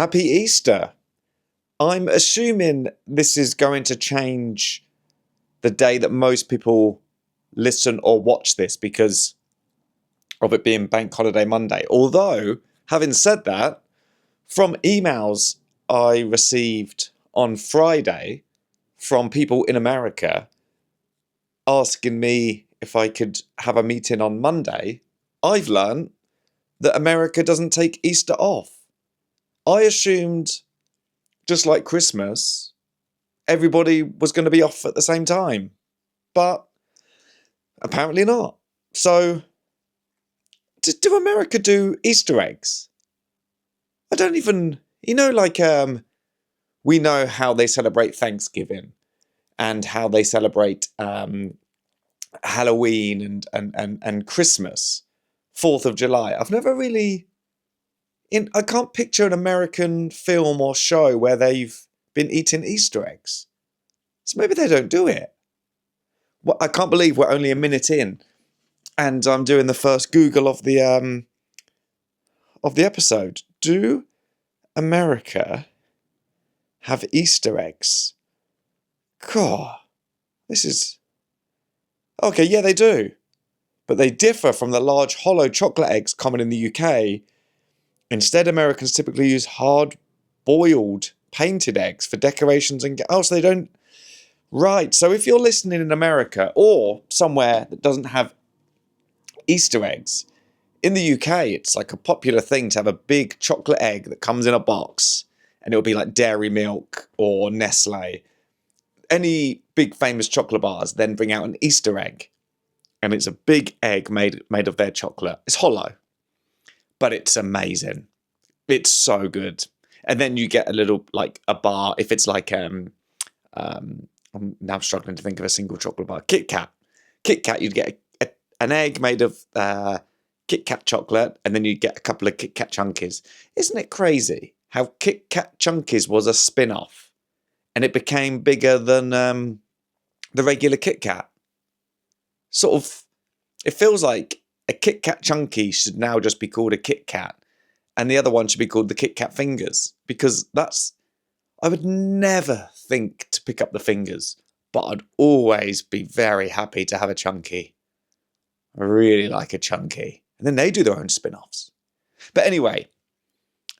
Happy Easter. I'm assuming this is going to change the day that most people listen or watch this because of it being Bank Holiday Monday. Although, having said that, from emails I received on Friday from people in America asking me if I could have a meeting on Monday, I've learned that America doesn't take Easter off. I assumed, just like Christmas, everybody was going to be off at the same time, but apparently not. So, do America do Easter eggs? I don't even, we know how they celebrate Thanksgiving and how they celebrate Halloween and Christmas, 4th of July. I've never really, I can't picture an American film or show where they've been eating Easter eggs. So maybe they don't do it. Well, I can't believe we're only a minute in, and I'm doing the first Google of the episode. Do America have Easter eggs? God, this is okay. Yeah, they do, but they differ from the large hollow chocolate eggs common in the UK. Instead, Americans typically use hard-boiled painted eggs for decorations and so they don't. Right, so if you're listening in America or somewhere that doesn't have Easter eggs, in the UK it's like a popular thing to have a big chocolate egg that comes in a box, and it'll be like Dairy Milk or Nestle. Any big famous chocolate bars then bring out an Easter egg, and it's a big egg made of their chocolate. It's hollow, but it's amazing. It's so good. And then you get a little, like a bar, if it's like I'm now struggling to think of a single chocolate bar. Kit Kat. Kit Kat, you'd get an egg made of Kit Kat chocolate, and then you'd get a couple of Kit Kat Chunkies. Isn't it crazy how Kit Kat Chunkies was a spin-off, and it became bigger than the regular Kit Kat? Sort of, it feels like a Kit Kat Chunky should now just be called a Kit Kat, and the other one should be called the Kit Kat Fingers, because I would never think to pick up the fingers, but I'd always be very happy to have a chunky. I really like a chunky. And then they do their own spin-offs. But anyway,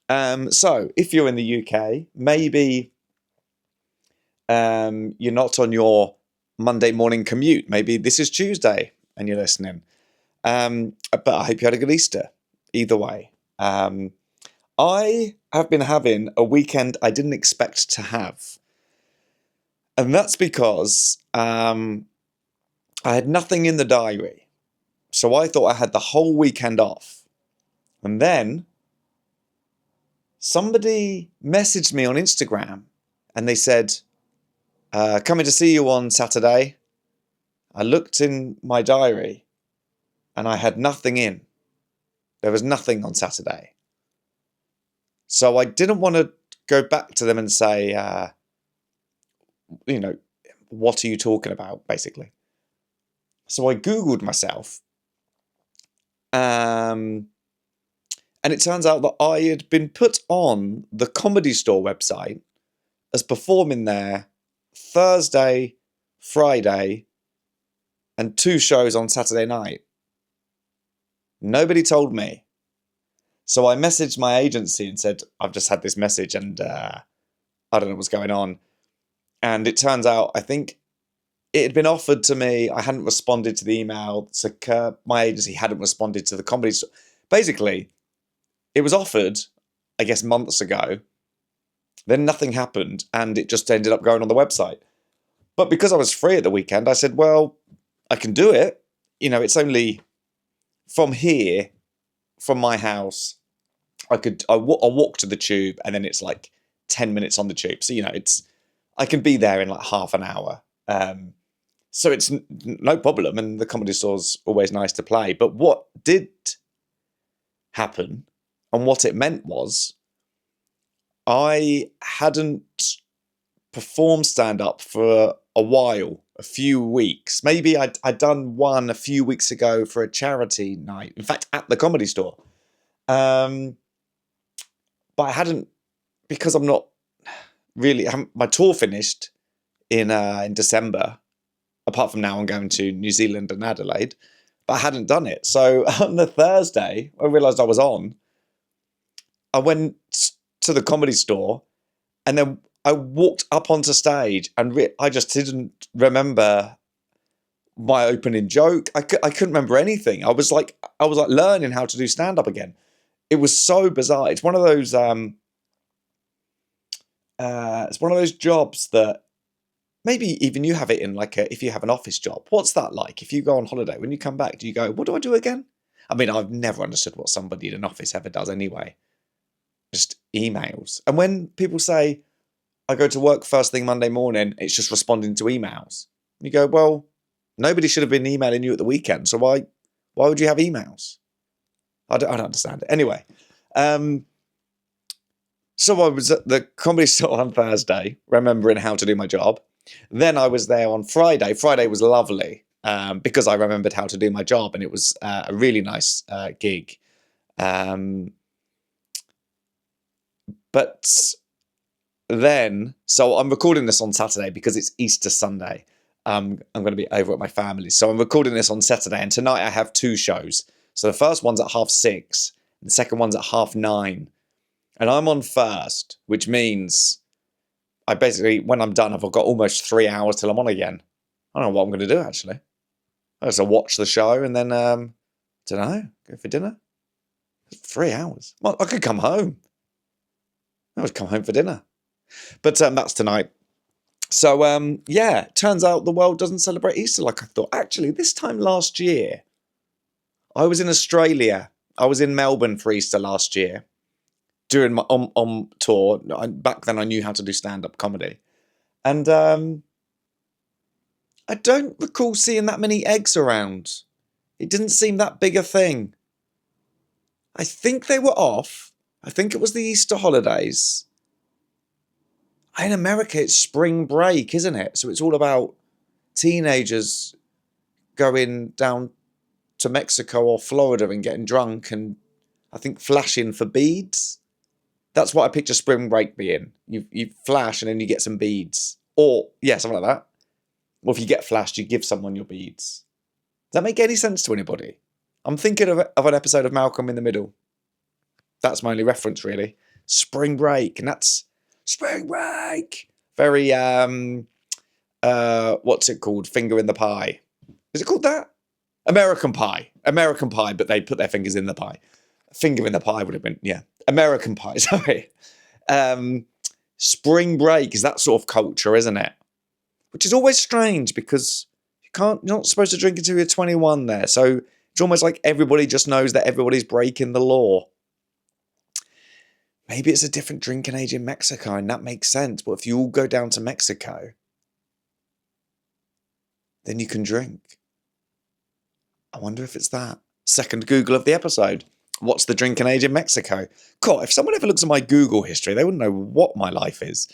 so if you're in the UK, maybe you're not on your Monday morning commute. Maybe this is Tuesday and you're listening. But I hope you had a good Easter. Either way. I have been having a weekend I didn't expect to have. And that's because I had nothing in the diary. So I thought I had the whole weekend off. And then somebody messaged me on Instagram and they said, coming to see you on Saturday. I looked in my diary and I had nothing in. There was nothing on Saturday. So I didn't want to go back to them and say, what are you talking about, basically. So I Googled myself. And it turns out that I had been put on the Comedy Store website as performing there Thursday, Friday, and 2 shows on Saturday night. Nobody told me. So I messaged my agency and said, I've just had this message and I don't know what's going on. And it turns out, I think it had been offered to me. I hadn't responded to the email. So my agency hadn't responded to the Comedy Store. Basically, it was offered, I guess, months ago. Then nothing happened and it just ended up going on the website. But because I was free at the weekend, I said, well, I can do it. It's only from here, from my house. I'll walk to the tube and then it's like 10 minutes on the tube. So, I can be there in like half an hour. So it's no problem. And the Comedy Store's always nice to play. But what did happen and what it meant was I hadn't performed stand-up for a while, a few weeks. Maybe I'd done one a few weeks ago for a charity night. In fact, at the Comedy Store. But I hadn't because I'm not really, my tour finished in December. Apart from now, I'm going to New Zealand and Adelaide, but I hadn't done it. So on the Thursday, I realised I was on. I went to the comedy store, and then I walked up onto stage, and I just didn't remember my opening joke. I couldn't remember anything. I was like learning how to do stand up again. It was so bizarre. It's one of those jobs that maybe even you have it in, like, if you have an office job. What's that like? If you go on holiday, when you come back, do you go, what do I do again? I mean, I've never understood what somebody in an office ever does anyway. Just emails. And when people say, I go to work first thing Monday morning, it's just responding to emails. You go, well, nobody should have been emailing you at the weekend, so why would you have emails? I don't understand it. Anyway, so I was at the comedy store on Thursday, remembering how to do my job. Then I was there on Friday. Friday was lovely because I remembered how to do my job, and it was a really nice gig. But then, so I'm recording this on Saturday because it's Easter Sunday. I'm going to be over at my family's. So I'm recording this on Saturday, and tonight I have 2 shows. So the first one's at 6:30, and the second one's at 9:30. And I'm on first, which means I basically, when I'm done, I've got almost 3 hours till I'm on again. I don't know what I'm going to do, actually. I just watch the show and then, don't know, go for dinner. 3 hours. Well, I could come home. I would come home for dinner. But that's tonight. So, yeah, turns out the world doesn't celebrate Easter like I thought. Actually, this time last year, I was in Australia. I was in Melbourne for Easter last year, doing my on tour. Back then, I knew how to do stand-up comedy. And I don't recall seeing that many eggs around. It didn't seem that big a thing. I think they were off. I think it was the Easter holidays. In America, it's spring break, isn't it? So it's all about teenagers going down to Mexico or Florida and getting drunk and, I think, flashing for beads. That's what I picture spring break being. You flash and then you get some beads. Or, yeah, something like that. Or if you get flashed, you give someone your beads. Does that make any sense to anybody? I'm thinking of an episode of Malcolm in the Middle. That's my only reference, really. Spring break, and that's spring break. Very, what's it called? Finger in the pie. Is it called that? American Pie. American Pie, but they put their fingers in the pie. Finger in the pie would have been, yeah. American Pie, sorry. Spring break is that sort of culture, isn't it? Which is always strange because you're not supposed to drink until you're 21 there. So it's almost like everybody just knows that everybody's breaking the law. Maybe it's a different drinking age in Mexico, and that makes sense. But if you all go down to Mexico, then you can drink. I wonder if it's that. Second Google of the episode. What's the drinking age in Mexico? God, if someone ever looks at my Google history, they wouldn't know what my life is.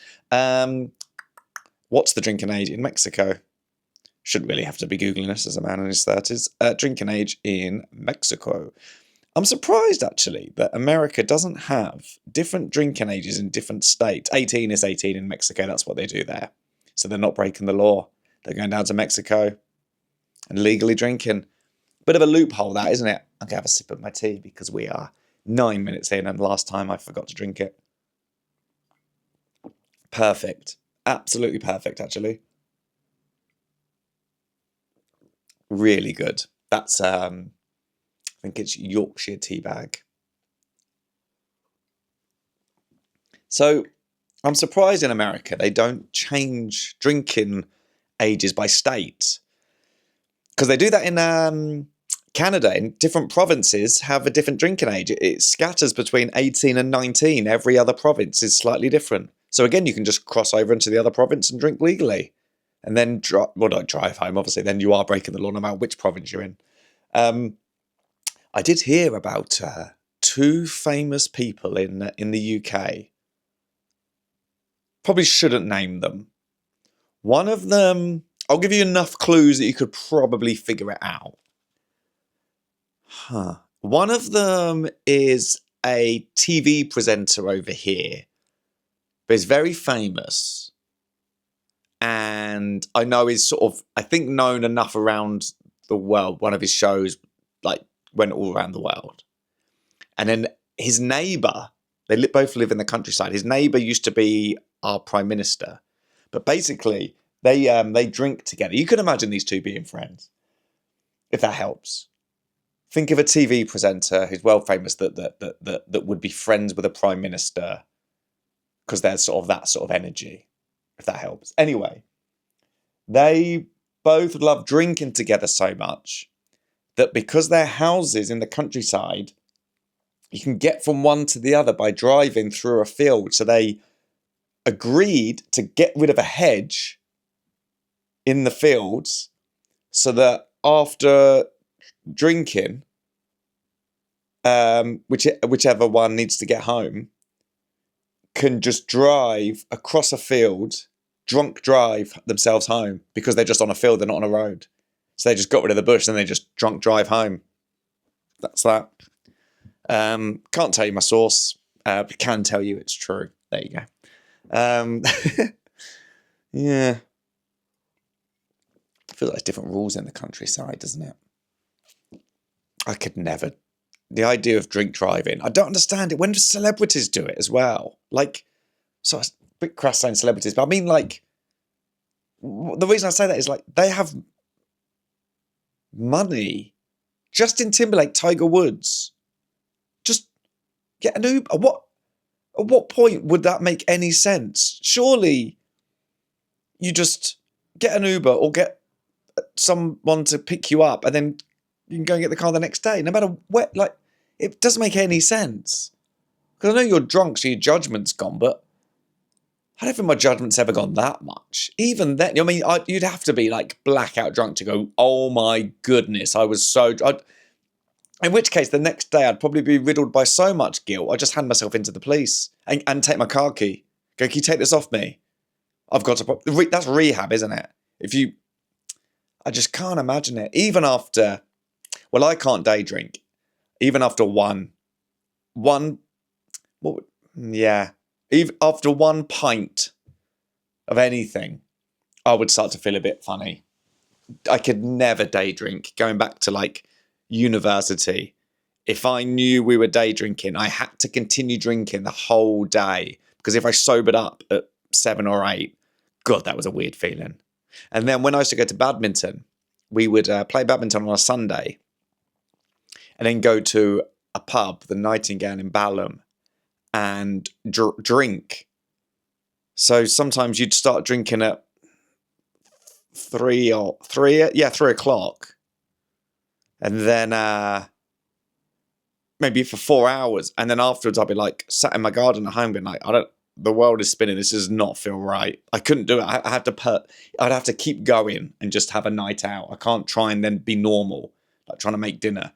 What's the drinking age in Mexico? Shouldn't really have to be Googling this as a man in his 30s. Drinking age in Mexico. I'm surprised, actually, that America doesn't have different drinking ages in different states. 18 is 18 in Mexico. That's what they do there. So they're not breaking the law. They're going down to Mexico and legally drinking. Bit of a loophole, that, isn't it? I'm going to have a sip of my tea because we are 9 minutes in, and last time I forgot to drink it. Perfect. Absolutely perfect, actually. Really good. That's, I think it's Yorkshire tea bag. So I'm surprised in America they don't change drinking ages by state. Because they do that in Canada. In different provinces have a different drinking age. It scatters between 18 and 19. Every other province is slightly different. So again, you can just cross over into the other province and drink legally. And then, don't drive home, obviously. Then you are breaking the law no matter which province you're in. I did hear about 2 famous people in the UK. Probably shouldn't name them. One of them, I'll give you enough clues that you could probably figure it out. One of them is a TV presenter over here. but he's very famous. And I know he's sort of, I think, known enough around the world. One of his shows, like, went all around the world. And then his neighbour, they both live in the countryside. His neighbour used to be our prime minister. But basically, they drink together. You can imagine these two being friends, if that helps. Think of a TV presenter who's well famous that would be friends with a prime minister because there's sort of that sort of energy, if that helps. Anyway, they both love drinking together so much that because their houses in the countryside, you can get from one to the other by driving through a field. So they agreed to get rid of a hedge in the fields so that after drinking, whichever one needs to get home, can just drive across a field, drunk drive themselves home because they're just on a field, they're not on a road. So they just got rid of the bush and they just drunk drive home. That's that. Can't tell you my source, but can tell you it's true. There you go. Yeah. I feel like there's different rules in the countryside, doesn't it? I could never. The idea of drink driving, I don't understand it. When do celebrities do it as well? Like, so it's a bit crass saying celebrities, but I mean, like, the reason I say that is, like, they have money. Justin Timberlake, Tiger Woods. Just get an Uber. At what point would that make any sense? Surely you just get an Uber or get someone to pick you up and then you can go and get the car the next day. No matter what, like, it doesn't make any sense. Because I know you're drunk, so your judgment's gone, but I don't think my judgment's ever gone that much. Even then, I mean, you'd have to be like blackout drunk to go, oh my goodness, I was so... in which case, the next day, I'd probably be riddled by so much guilt, I'd just hand myself into the police and take my car key. Go, can you take this off me? I've got to... That's rehab, isn't it? I just can't imagine it. Even after... Well, I can't day drink. Even after after one pint of anything, I would start to feel a bit funny. I could never day drink. Going back to, like, university, if I knew we were day drinking, I had to continue drinking the whole day, because if I sobered up at 7 or 8, God, that was a weird feeling. And then when I used to go to badminton, we would play badminton on a Sunday and then go to a pub, the Nightingale in Balham, and drink. So sometimes you'd start drinking at 3 o'clock, and then maybe for 4 hours, and then afterwards I'd be like sat in my garden at home, being like, the world is spinning. This does not feel right. I couldn't do it. I'd have to keep going and just have a night out. I can't try and then be normal, like trying to make dinner.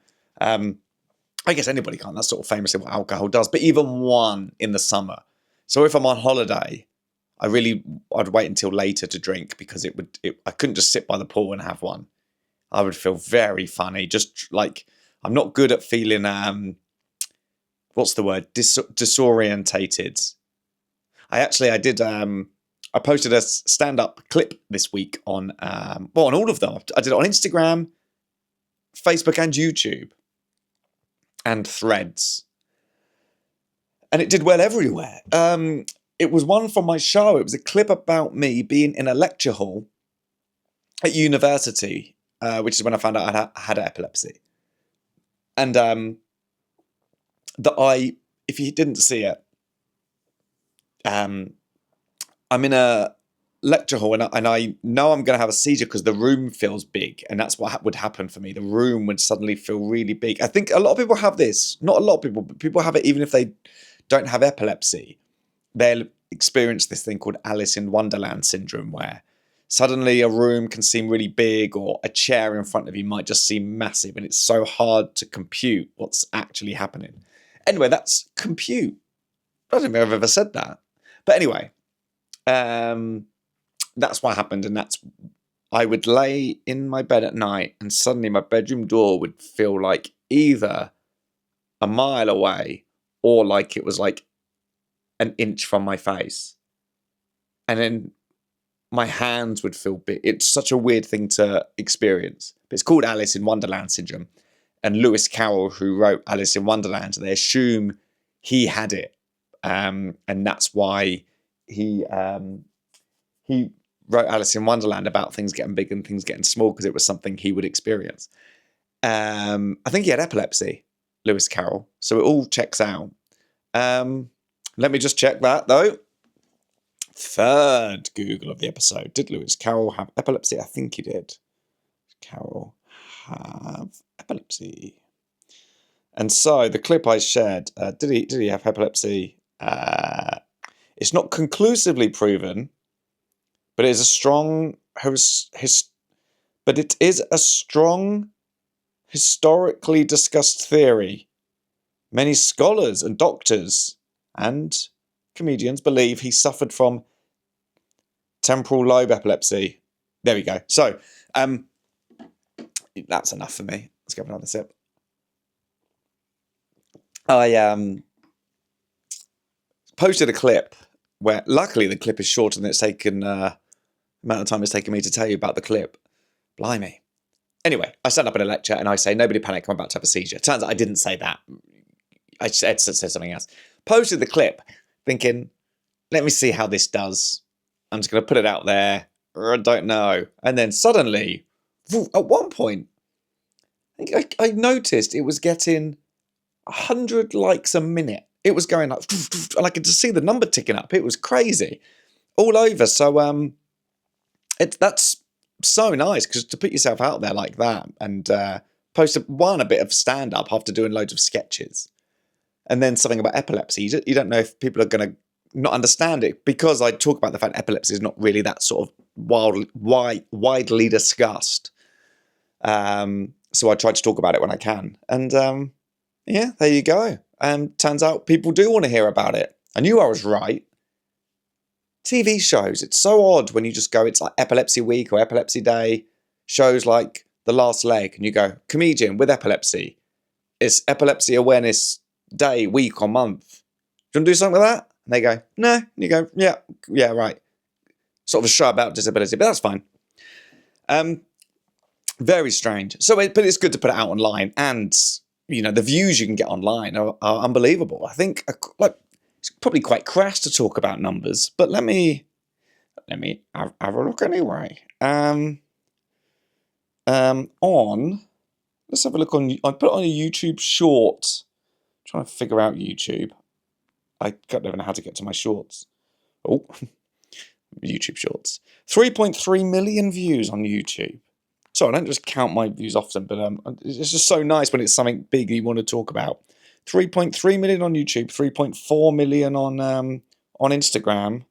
I guess anybody can't. That's sort of famously what alcohol does. But even one in the summer. So if I'm on holiday, I'd wait until later to drink, because I couldn't just sit by the pool and have one. I would feel very funny. Just like, I'm not good at feeling, what's the word? Disorientated. I posted a stand-up clip this week on all of them. I did it on Instagram, Facebook and YouTube, and Threads. And it did well everywhere. It was one from my show. It was a clip about me being in a lecture hall at university, which is when I found out I had epilepsy. And if you didn't see it, I'm in a lecture hall and I know I'm going to have a seizure because the room feels big, and that's what would happen for me. The room would suddenly feel really big. I think a lot of people have this. Not a lot of people, but people have it even if they don't have epilepsy. They'll experience this thing called Alice in Wonderland syndrome, where suddenly a room can seem really big, or a chair in front of you might just seem massive, and it's so hard to compute what's actually happening. Anyway, that's compute. I don't think I've ever said that. But anyway, that's what happened, and I would lay in my bed at night, and suddenly my bedroom door would feel like either a mile away or like it was like an inch from my face. and then my hands would feel big. It's such a weird thing to experience. But it's called Alice in Wonderland syndrome. And Lewis Carroll, who wrote Alice in Wonderland, they assume he had it. And that's why he wrote Alice in Wonderland about things getting big and things getting small, because it was something he would experience. I think he had epilepsy, Lewis Carroll. So it all checks out. Let me just check that, though. Third Google of the episode. Did Lewis Carroll have epilepsy? I think he did. Carroll have epilepsy. And so the clip I shared, did he have epilepsy? It's not conclusively proven, but it is a strong historically discussed theory. Many scholars and doctors and comedians believe he suffered from temporal lobe epilepsy. There we go. So, that's enough for me. Let's go for another sip. I posted a clip where, luckily, the clip is shorter than it's taken, amount of time it's taken me to tell you about the clip. Blimey. Anyway, I stand up in a lecture and I say, nobody panic, I'm about to have a seizure. Turns out I didn't say that. I said something else. Posted the clip, thinking, let me see how this does. I'm just going to put it out there. I don't know. And then suddenly, at one point, I noticed it was getting 100 likes a minute. It was going like, and I could just see the number ticking up. It was crazy. All over. So that's so nice, because to put yourself out there like that and post a bit of stand-up after doing loads of sketches, and then something about epilepsy. You don't know if people are going to not understand it, because I talk about the fact epilepsy is not really that sort of widely discussed. So I try to talk about it when I can. And yeah, there you go. Turns out people do want to hear about it. I knew I was right. TV shows, it's so odd when you just go, it's like Epilepsy Week or Epilepsy Day. Shows like The Last Leg, and you go, comedian with epilepsy. It's Epilepsy Awareness Day, week or month. Do you want to do something with that? And they go, no. And you go, yeah, right. Sort of a show about disability, but that's fine. Very strange. So, but it's good to put it out online, and the views you can get online are unbelievable. I think it's probably quite crass to talk about numbers, but let me have a look anyway. Let's have a look on. I put it on a YouTube short. I'm trying to figure out YouTube. I don't even know how to get to my shorts. Oh, YouTube shorts. 3.3 million views on YouTube. So I don't just count my views often, but it's just so nice when it's something big you want to talk about. 3.3 million on YouTube, 3.4 million on Instagram,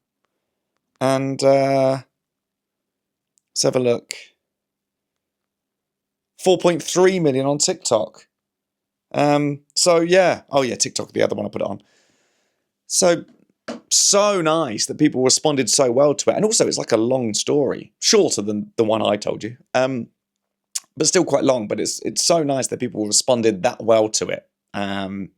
and let's have a look. 4.3 million on TikTok. So yeah, TikTok, the other one I put it on. So nice that people responded so well to it, and also it's like a long story, shorter than the one I told you, but still quite long. But it's so nice that people responded that well to it. And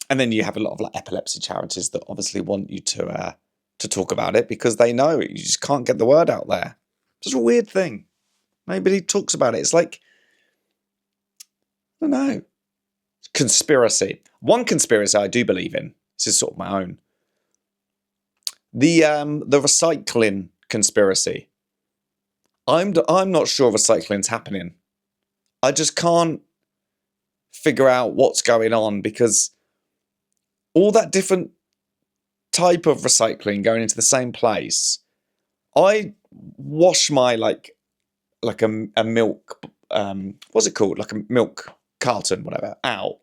then you have a lot of like epilepsy charities that obviously want you to talk about it, because they know you just can't get the word out there. It's just a weird thing. Nobody talks about it. It's like, I don't know. Conspiracy. One conspiracy I do believe in. This is sort of my own. The recycling conspiracy. I'm not sure recycling's happening. I just can't figure out what's going on, because all that different type of recycling going into the same place. I wash my like a milk, what's it called? Like a milk carton, whatever, out.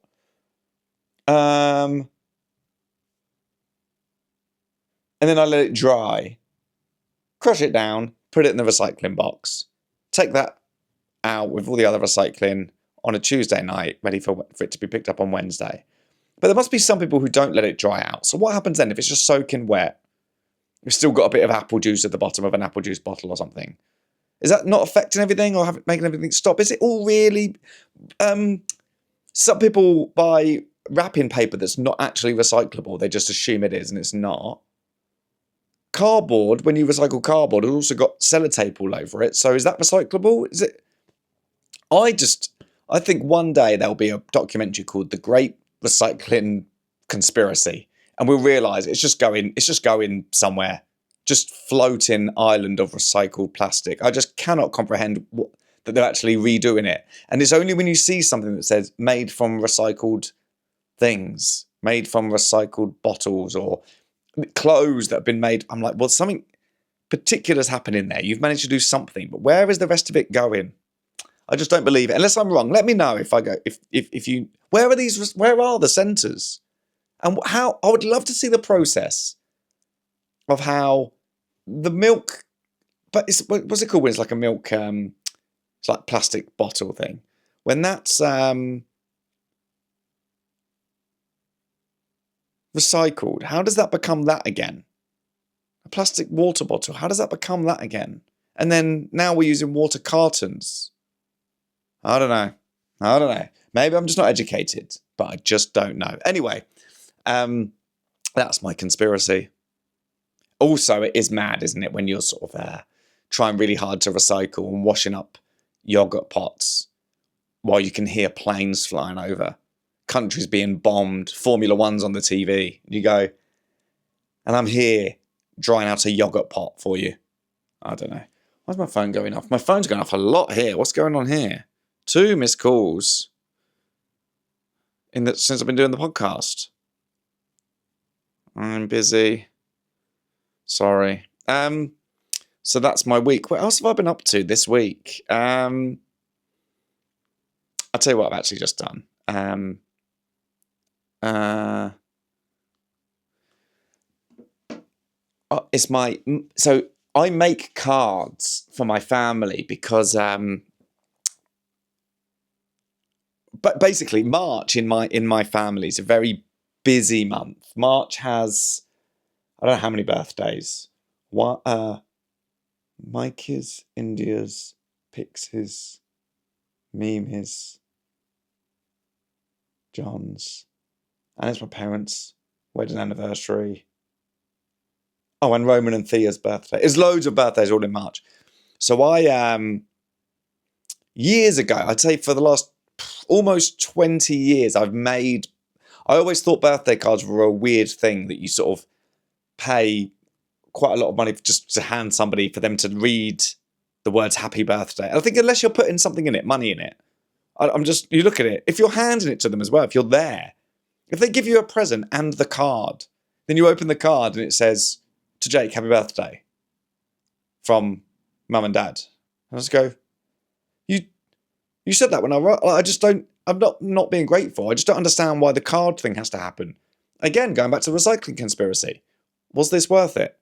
And then I let it dry, crush it down, put it in the recycling box, take that out with all the other recycling on a Tuesday night, ready for it to be picked up on Wednesday. But there must be some people who don't let it dry out. So what happens then if it's just soaking wet? You've still got a bit of apple juice at the bottom of an apple juice bottle or something. Is that not affecting everything, or making everything stop? Is it all really... some people buy wrapping paper that's not actually recyclable. They just assume it is, and it's not. cardboard, when you recycle cardboard, it's also got sellotape all over it. So is that recyclable? Is it? I think one day there'll be a documentary called The Great Recycling Conspiracy, and we'll realise it's just going somewhere, just floating island of recycled plastic. I just cannot comprehend that they're actually redoing it. And it's only when you see something that says made from recycled things, made from recycled bottles, or clothes that have been made, I'm like, well, something particular's happening there. You've managed to do something, but where is the rest of it going? I just don't believe it. Unless I'm wrong, let me know if I go. If you, where are these? Where are the centres? And how? I would love to see the process of how the milk. But what's it called when it's like a milk? It's like plastic bottle thing. When that's recycled, how does that become that again? A plastic water bottle. How does that become that again? And then now we're using water cartons. I don't know. Maybe I'm just not educated, but I just don't know. Anyway, that's my conspiracy. Also, it is mad, isn't it, when you're sort of trying really hard to recycle and washing up yogurt pots while you can hear planes flying over, countries being bombed, Formula One's on the TV. You go, and I'm here drying out a yogurt pot for you. I don't know. Why's my phone going off? My phone's going off a lot here. What's going on here? 2 missed calls since I've been doing the podcast. I'm busy. Sorry. So that's my week. What else have I been up to this week? I'll tell you what I've actually just done. So I make cards for my family because but basically March in my family is a very busy month. March has, I don't know how many birthdays. What Mike is India's, Pix his, Meme his, John's, and it's my parents' wedding anniversary. Oh, and Roman and Thea's birthday. There's loads of birthdays all in March. So I years ago, I'd say for the last almost 20 years, I always thought birthday cards were a weird thing that you sort of pay quite a lot of money just to hand somebody for them to read the words happy birthday. I think unless you're putting something in it, money in it, you look at it, if you're handing it to them as well, if you're there, if they give you a present and the card, then you open the card and it says, to Jake, happy birthday from mum and dad. And I just go, you said that when I just don't, I'm not being grateful. I just don't understand why the card thing has to happen. Again, going back to the recycling conspiracy. Was this worth it?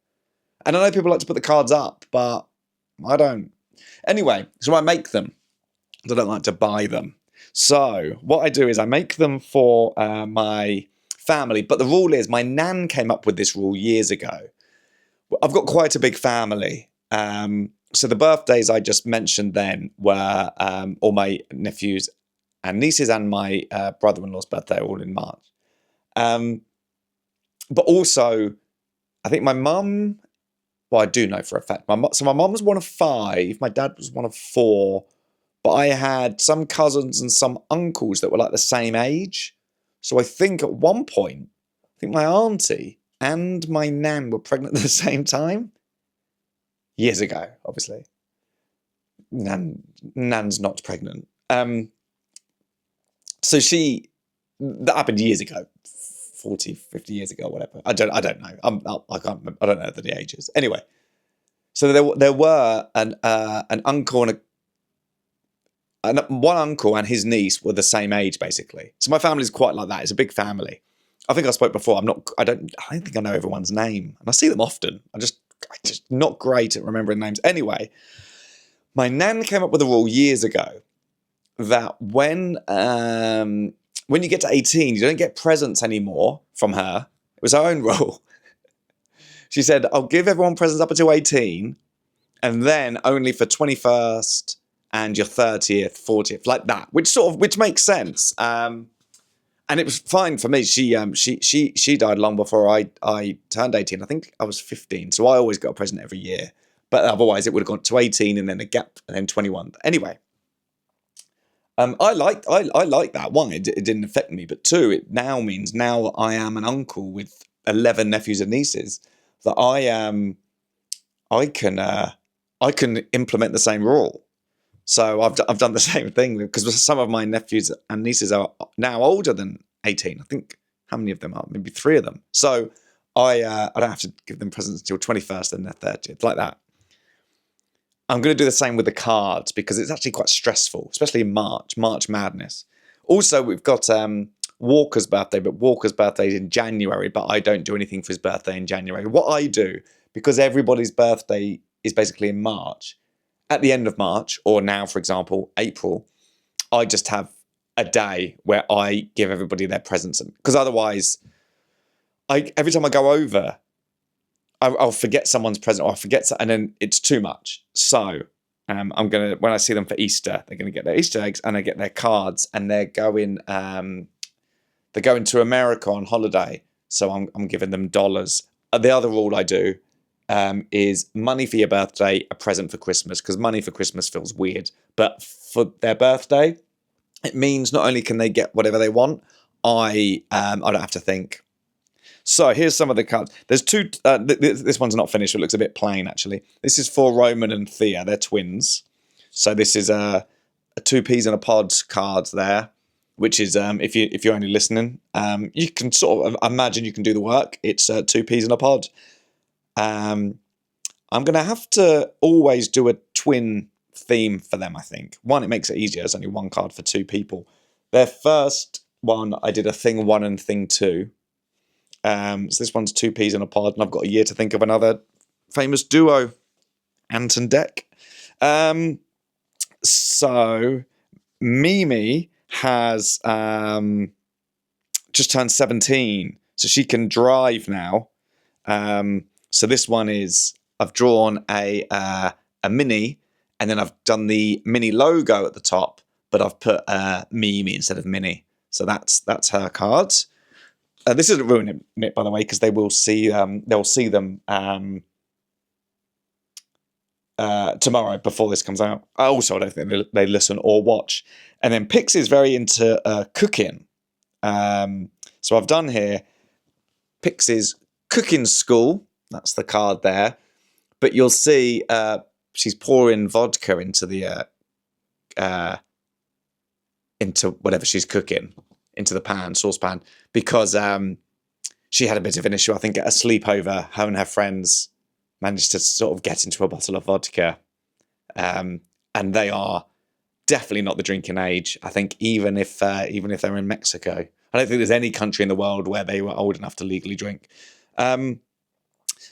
And I know people like to put the cards up, but I don't. Anyway, so I make them. I don't like to buy them. So what I do is I make them for my family. But the rule is, my nan came up with this rule years ago. I've got quite a big family. So the birthdays I just mentioned then were all my nephews and nieces and my brother-in-law's birthday, all in March. But also, I think my mum, well, I do know for a fact. My mum was one of 5. My dad was one of 4. But I had some cousins and some uncles that were like the same age. So I think at one point, I think my auntie and my nan were pregnant at the same time. Years ago, obviously. Nan's not pregnant. So that happened years ago. 40, 50 years ago, whatever. I don't know. I can't remember. I don't know the ages. Anyway, so there were an uncle and one uncle and his niece were the same age, basically. So my family's quite like that. It's a big family. I think I spoke before. I don't think I know everyone's name, and I see them often. I'm just not great at remembering names. Anyway, my nan came up with a rule years ago that when you get to 18, you don't get presents anymore from her. It was her own rule. She said, I'll give everyone presents up until 18, and then only for 21st and your 30th, 40th, like that, which makes sense. And And it was fine for me. She died long before I turned 18. I think I was 15, so I always got a present every year. But otherwise, it would have gone to 18 and then a gap and then 21. Anyway, I like that. One, it didn't affect me, but two, it now means now I am an uncle with 11 nephews and nieces that I can implement the same rule. So I've done the same thing because some of my nephews and nieces are now older than 18. I think how many of them are? Maybe 3 of them. So I don't have to give them presents until 21st and their 30th, like that. I'm going to do the same with the cards because it's actually quite stressful, especially in March Madness. Also, we've got Walker's birthday, but Walker's birthday is in January, but I don't do anything for his birthday in January. What I do, because everybody's birthday is basically in March, at the end of March, or now, for example, April, I just have a day where I give everybody their presents. Because otherwise, every time I go over, I'll forget someone's present, or I forget, and then it's too much. So I'm gonna, when I see them for Easter, they're gonna get their Easter eggs and they get their cards, and they're going to America on holiday. So I'm giving them dollars. The other rule I do is money for your birthday, a present for Christmas, because money for Christmas feels weird. But for their birthday, it means not only can they get whatever they want, I don't have to think. So here's some of the cards. There's 2. This one's not finished. It looks a bit plain, actually. This is for Roman and Thea. They're twins. So this is a 2 peas in a pod card there, which is, if you're only listening, you can sort of imagine you can do the work. It's 2 peas in a pod. I'm going to have to always do a twin theme for them, I think. One, it makes it easier. There's only 1 card for 2 people. Their first one, I did a thing 1 and thing 2. So this one's 2 peas in a pod, and I've got a year to think of another famous duo, Ant and Dec. So Mimi has just turned 17, so she can drive now. So this one is, I've drawn a Mini, and then I've done the Mini logo at the top, but I've put Mimi instead of Mini. So that's her cards. This isn't ruining it, by the way, because they will see. They'll see them tomorrow before this comes out. Also, I don't think they listen or watch. And then Pixie's very into cooking. So I've done here Pixie's cooking school. That's the card there. But you'll see she's pouring vodka into the into whatever she's cooking, into the saucepan, because she had a bit of an issue. I think at a sleepover, her and her friends managed to sort of get into a bottle of vodka, and they are definitely not the drinking age. I think even if they're in Mexico, I don't think there's any country in the world where they were old enough to legally drink.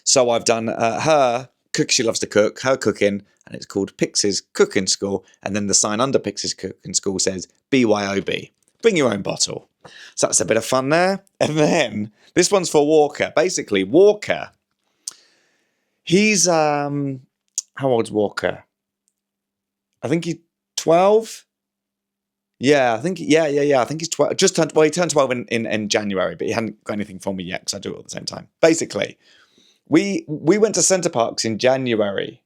So I've done her cook. She loves to cook. Her cooking, and it's called Pixie's Cooking School. And then the sign under Pixie's Cooking School says BYOB. Bring your own bottle. So that's a bit of fun there. And then this one's for Walker. Basically, Walker, he's how old's Walker? I think he's 12. Yeah, I think I think he's 12. He turned 12 in January, but he hadn't got anything for me yet because I do it all at the same time. Basically, we went to Centre Parks in January.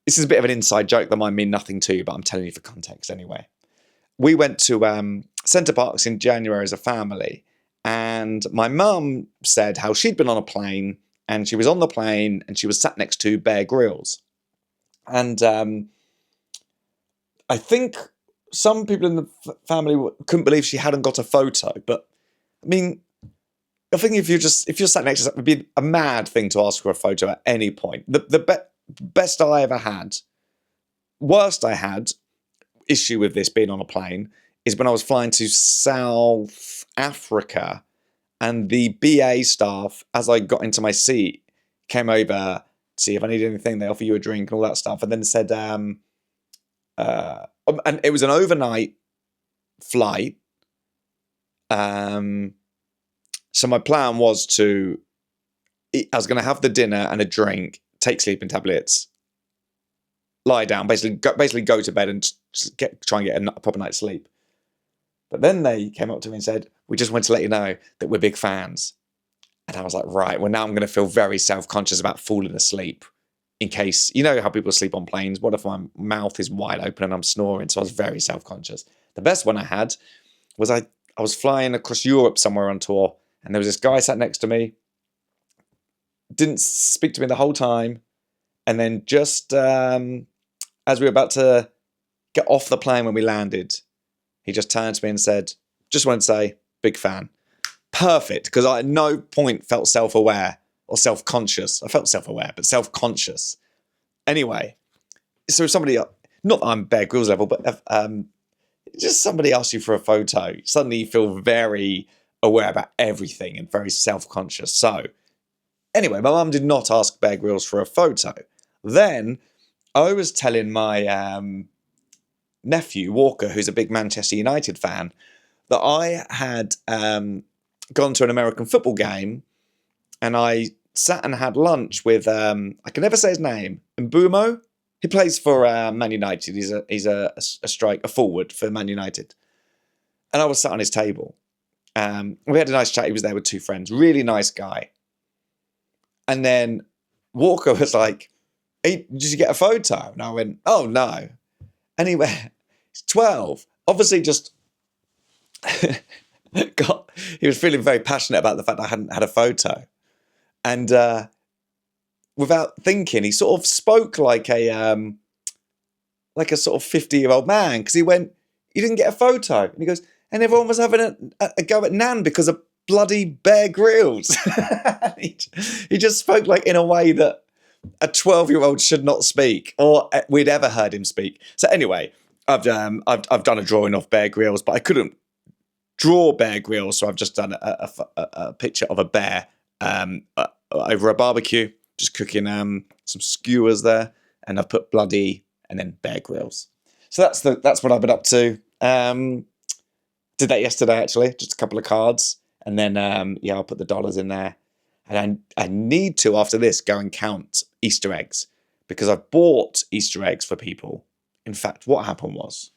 This is a bit of an inside joke that might mean nothing to you, but I'm telling you for context anyway. We went to Centre Parks in January as a family, and my mum said how she'd been on a plane, and she was on the plane, and she was sat next to Bear Grylls. And I think some people in the family couldn't believe she hadn't got a photo, but I mean, I think if you're sat next to someone, it'd be a mad thing to ask for a photo at any point. The best I ever had, worst I had, issue with this being on a plane, is when I was flying to South Africa, and the BA staff, as I got into my seat, came over to see if I needed anything. They offer you a drink and all that stuff, and then said, and it was an overnight flight. So my plan was I was going to have the dinner and a drink, take sleeping tablets, lie down, basically go to bed and try and get a proper night's sleep. But then they came up to me and said, we just wanted to let you know that we're big fans. And I was like, right, well, now I'm going to feel very self-conscious about falling asleep in case, you know how people sleep on planes. What if my mouth is wide open and I'm snoring? So I was very self-conscious. The best one I had was I was flying across Europe somewhere on tour, and there was this guy sat next to me, didn't speak to me the whole time, and then just as we were about to get off the plane when we landed, he just turned to me and said, just wanted to say, big fan. Perfect, because I at no point felt self-aware or self-conscious. I felt self-aware, but self-conscious. Anyway, so somebody, not that I'm Bear Grylls level, but just somebody asks you for a photo, suddenly you feel very aware about everything and very self-conscious. So, anyway, my mum did not ask Bear Grylls for a photo. Then, I was telling my nephew, Walker, who's a big Manchester United fan, that I had gone to an American football game, and I sat and had lunch with, I can never say his name, Mbumo. He plays for Man United. He's a forward for Man United. And I was sat on his table. We had a nice chat. He was there with two friends. Really nice guy. And then Walker was like, hey, did you get a photo? And I went, oh, no. And he went, he's 12. Obviously just he was feeling very passionate about the fact I hadn't had a photo. And without thinking, he sort of spoke like a sort of 50-year-old man, because he went, you didn't get a photo. And he goes, and everyone was having a go at Nan because of bloody Bear Grylls. He just spoke like in a way that a 12-year-old should not speak, or we'd ever heard him speak. So anyway, I've done a drawing of Bear Grylls, but I couldn't draw Bear Grylls, so I've just done a picture of a bear over a barbecue, just cooking some skewers there, and I've put bloody and then Bear Grylls. So that's what I've been up to. Did that yesterday actually, just a couple of cards, and then I'll put the dollars in there, and I need to after this go and count Easter eggs, because I've bought Easter eggs for people. In fact, what happened was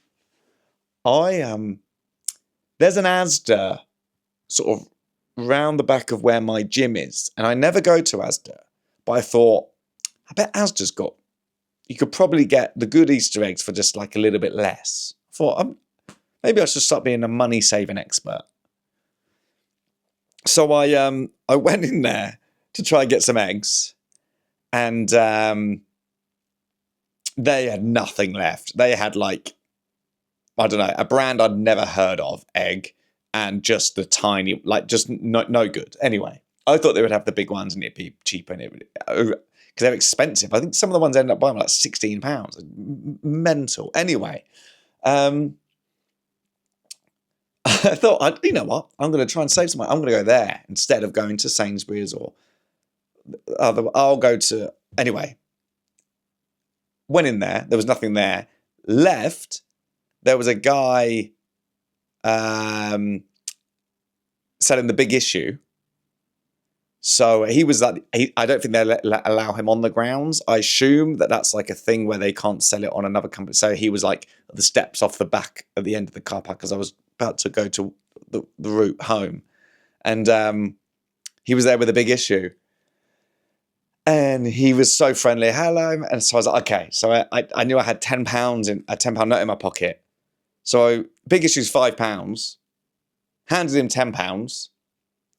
there's an Asda sort of round the back of where my gym is, and I never go to Asda, but I thought, I bet Asda's got, you could probably get the good Easter eggs for just like a little bit less. I thought, maybe I should start being a money saving expert. So I went in there to try and get some eggs, and they had nothing left. They had like, I don't know, a brand I'd never heard of egg, and just the tiny, like just no good. Anyway, I thought they would have the big ones and it'd be cheaper, and because they're expensive. I think some of the ones I ended up buying were like £16. Mental. Anyway, I thought, you know what? I'm going to try and save some money. I'm going to go there instead of going to Sainsbury's or other. I'll go to, anyway. Went in there. There was nothing there. Left. There was a guy selling the big issue. So he was like, I don't think they allow him on the grounds. I assume that that's like a thing where they can't sell it on another company. So he was like the steps off the back at the end of the car park, because I was about to go to the route home. And he was there with a big issue. And he was so friendly. Hello. And so I was like, okay. So I knew I had £10 in a £10 note in my pocket. So big issue's £5. Handed him £10.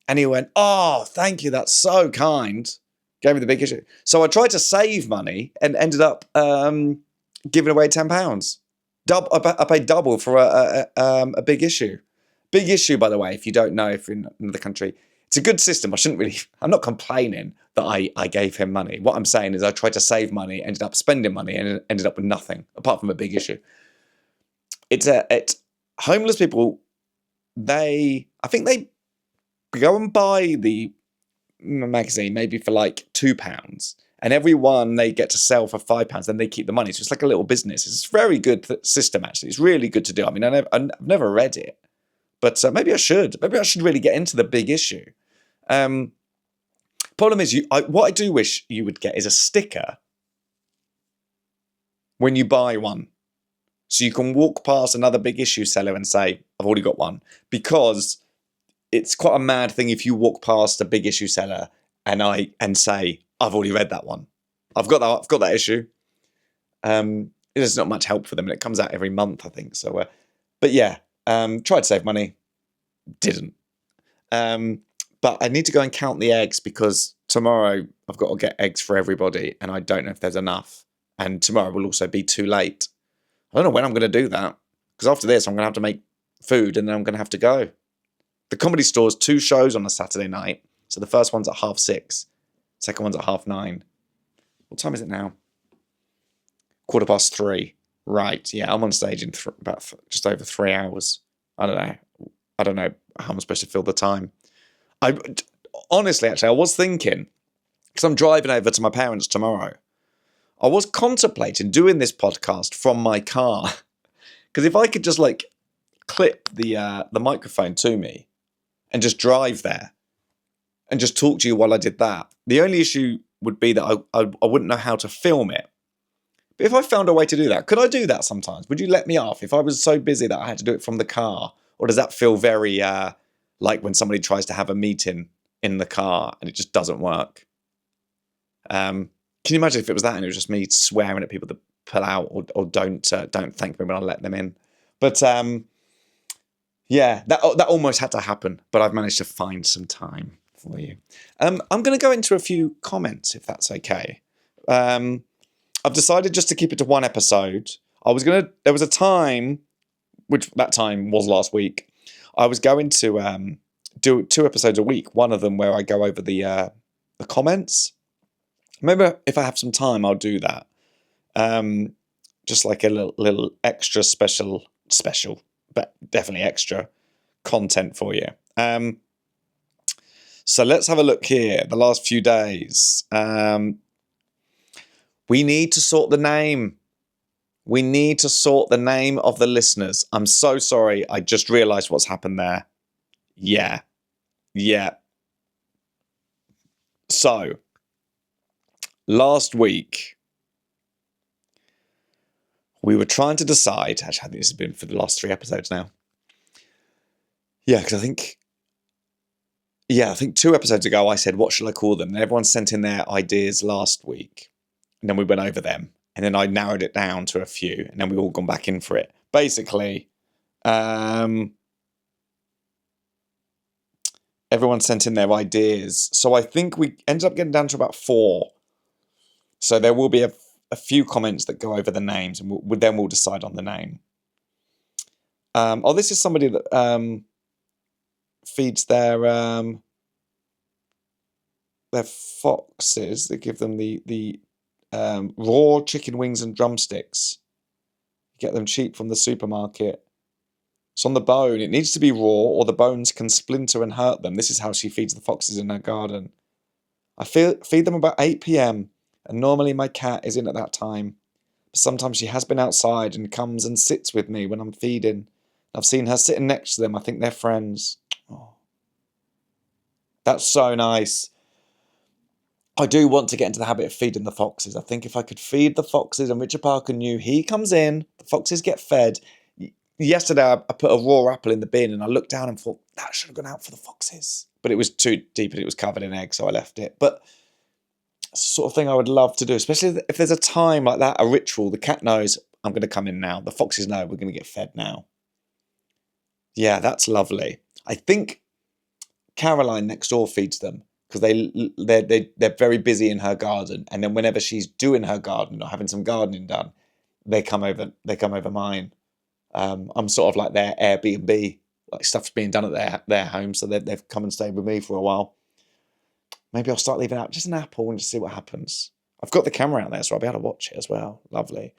And he went, oh, thank you. That's so kind. Gave me the big issue. So I tried to save money and ended up giving away £10. I paid double for a big issue. Big issue, by the way, if you don't know, if you're in another country, it's a good system. I'm not complaining that I gave him money. What I'm saying is I tried to save money, ended up spending money, and ended up with nothing apart from a big issue. It's homeless people. I think they go and buy the magazine maybe for like £2, and every one they get to sell for £5. Then they keep the money. So it's like a little business. It's a very good system, actually. It's really good to do. I mean, I've never read it, but maybe I should. Maybe I should really get into the big issue. Problem is, what I do wish you would get is a sticker when you buy one, so you can walk past another big issue seller and say, I've already got one, because it's quite a mad thing if you walk past a big issue seller and say, I've already read that one. I've got that issue. It's not much help for them, and it comes out every month, I think. So, but yeah, tried to save money, didn't. But I need to go and count the eggs because tomorrow I've got to get eggs for everybody, and I don't know if there's enough. And tomorrow will also be too late. I don't know when I'm going to do that, because after this I'm going to have to make food, and then I'm going to have to go. The Comedy Store's 2 shows on a Saturday night. So the first one's at 6:30. Second one's at 9:30. What time is it now? 3:15. Right, yeah, I'm on stage in about just over 3 hours. I don't know how I'm supposed to fill the time. Honestly, actually, I was thinking, because I'm driving over to my parents tomorrow, I was contemplating doing this podcast from my car. Because if I could just clip the microphone to me and just drive there and just talk to you while I did that. The only issue would be that I wouldn't know how to film it. But if I found a way to do that, could I do that sometimes? Would you let me off if I was so busy that I had to do it from the car? Or does that feel very like when somebody tries to have a meeting in the car and it just doesn't work? Can you imagine if it was that and it was just me swearing at people that pull out or don't thank me when I let them in? But yeah, that almost had to happen, but I've managed to find some time for you. I'm going to go into a few comments, if that's okay. I've decided just to keep it to one episode. There was a time, which that time was last week, I was going to do 2 episodes a week. One of them where I go over the comments. Maybe if I have some time, I'll do that. Just like a little extra special, but definitely extra content for you. So let's have a look here. The last few days. We need to sort the name. We need to sort the name of the listeners. I'm so sorry. I just realised what's happened there. Yeah. So, last week, we were trying to decide. Actually, I think this has been for the last 3 episodes now. Yeah, because I think 2 episodes ago I said, what should I call them? And everyone sent in their ideas last week. And then we went over them. And then I narrowed it down to a few. And then we've all gone back in for it. Basically, everyone sent in their ideas. So I think we ended up getting down to about 4. So there will be a few comments that go over the names. And then we'll decide on the name. This is somebody that feeds their foxes. They give them the raw chicken wings and drumsticks. You get them cheap from the supermarket. It's on the bone. It needs to be raw or the bones can splinter and hurt them. This is how she feeds the foxes in her garden. I feed them about 8 p.m. and normally my cat is in at that time. But sometimes she has been outside and comes and sits with me when I'm feeding. I've seen her sitting next to them. I think they're friends. Oh. That's so nice. I do want to get into the habit of feeding the foxes. I think if I could feed the foxes, and Richard Parker knew he comes in, the foxes get fed. Yesterday, I put a raw apple in the bin and I looked down and thought, that should have gone out for the foxes. But it was too deep and it was covered in eggs, so I left it. But it's the sort of thing I would love to do, especially if there's a time like that, a ritual. The cat knows I'm going to come in now. The foxes know we're going to get fed now. Yeah, that's lovely. I think Caroline next door feeds them. Because they're very busy in her garden, and then whenever she's doing her garden or having some gardening done, they come over mine. I'm sort of like their Airbnb, like stuff's being done at their home, so they've come and stayed with me for a while. Maybe I'll start leaving out just an apple and just see what happens. I've got the camera out there, so I'll be able to watch it as well. Lovely.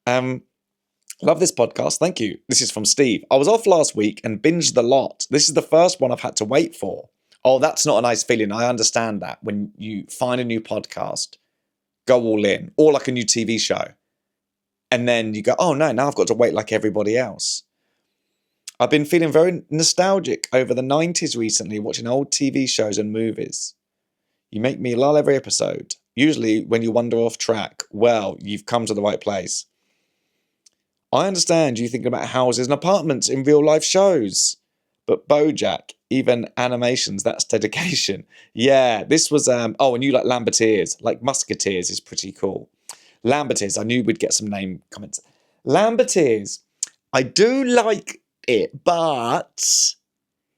Love this podcast. Thank you. This is from Steve. I was off last week and binged the lot. This is the first one I've had to wait for. Oh, that's not a nice feeling. I understand that. When you find a new podcast, go all in, or like a new TV show. And then you go, oh no, now I've got to wait like everybody else. I've been feeling very nostalgic over the 90s recently, watching old TV shows and movies. You make me lull every episode. Usually when you wander off track, well, you've come to the right place. I understand you thinking about houses and apartments in real life shows. But BoJack, even animations, that's dedication. Yeah, this was, and you like Lambertiers. Like Musketeers is pretty cool. Lambertiers, I knew we'd get some name comments. Lambertiers, I do like it, but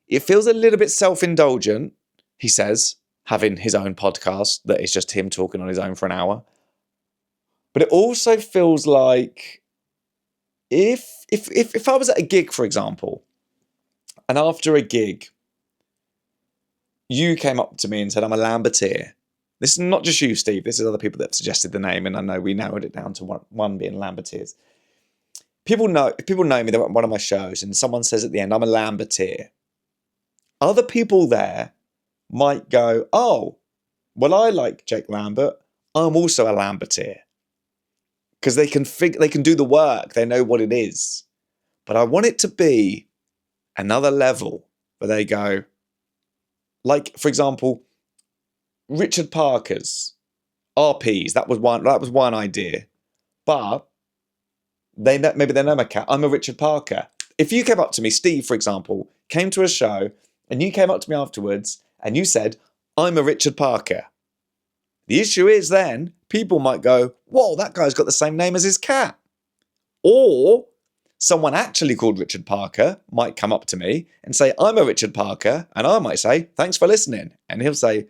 it feels a little bit self-indulgent, he says, having his own podcast that is just him talking on his own for an hour. But it also feels like if I was at a gig, for example, and after a gig, you came up to me and said, I'm a Lambertier. This is not just you, Steve. This is other people that have suggested the name, and I know we narrowed it down to one being Lambertiers. If people know me, they're at one of my shows, and someone says at the end, I'm a Lambertier. Other people there might go, oh, well, I like Jake Lambert. I'm also a Lambertier. Because they can do the work. They know what it is. But I want it to be another level where they go, like, for example, Richard Parker's RPs. That was one idea. But maybe they know my cat. I'm a Richard Parker. If you came up to me, Steve, for example, came to a show, and you came up to me afterwards, and you said, I'm a Richard Parker. The issue is then, people might go, whoa, that guy's got the same name as his cat. Or someone actually called Richard Parker might come up to me and say, I'm a Richard Parker. And I might say, thanks for listening. And he'll say,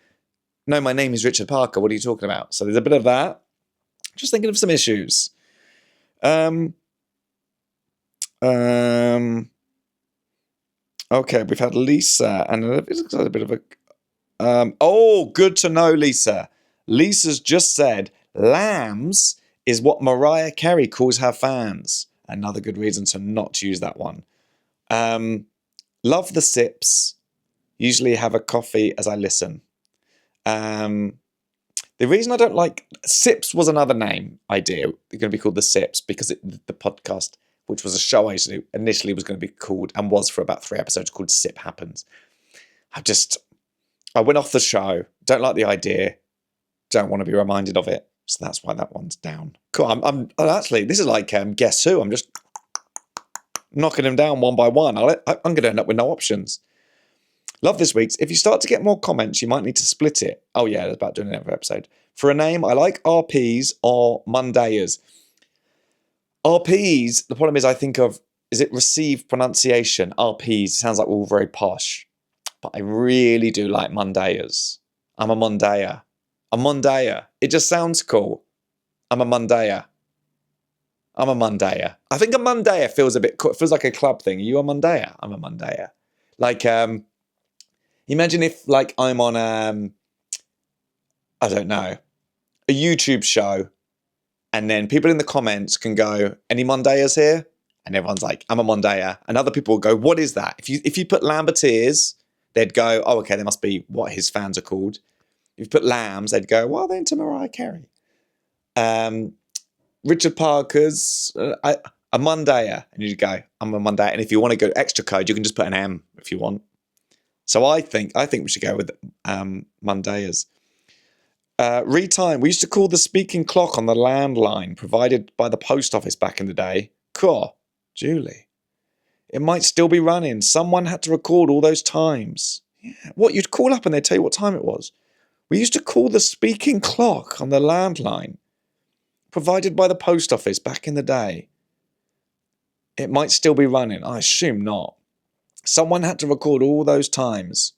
no, my name is Richard Parker. What are you talking about? So there's a bit of that. Just thinking of some issues. Okay, we've had Lisa, and it's a bit of a... good to know, Lisa. Lisa's just said, lambs is what Mariah Carey calls her fans. Another good reason to not use that one. Love the sips. Usually have a coffee as I listen. The reason I don't like... Sips was another name idea. They're going to be called The Sips because the podcast, which was a show I used to do, initially was going to be called, and was for about 3 episodes, called Sip Happens. I went off the show. Don't like the idea. Don't want to be reminded of it. So that's why that one's down. Cool. I'm actually, this is like Guess Who. I'm just knocking them down one by one. I'm going to end up with no options. Love this week's. If you start to get more comments, you might need to split it. Oh yeah, that's about doing it every episode. For a name, I like RPs or Mondayas. RPs, the problem is I think of, is it received pronunciation? RPs, sounds like we're all very posh. But I really do like Mondayas. I'm a Mondaya. A Mondaya. It just sounds cool. I'm a Mondaya. I'm a Mondaya. I think a Mondaya feels a bit cool. It feels like a club thing. Are you a Mondaya? I'm a Mondaya. Like, imagine if, like, I'm on, I don't know, a YouTube show, and then people in the comments can go, any Mondayas here? And everyone's like, I'm a Mondaya. And other people will go, what is that? If you put Lambertiers, they'd go, oh, okay, they must be what his fans are called. If you put lambs, they'd go, well, they're into Mariah Carey. Richard Parker's a Mondaya. And you'd go, I'm a Mondaya. And if you want to go extra code, you can just put an M if you want. So I think we should go with Mondayas. Retime. We used to call the speaking clock on the landline provided by the post office back in the day. Cool. Julie. It might still be running. Someone had to record all those times. Yeah. What, you'd call up and they'd tell you what time it was. We used to call the speaking clock on the landline provided by the post office back in the day. It might still be running. I assume not. Someone had to record all those times.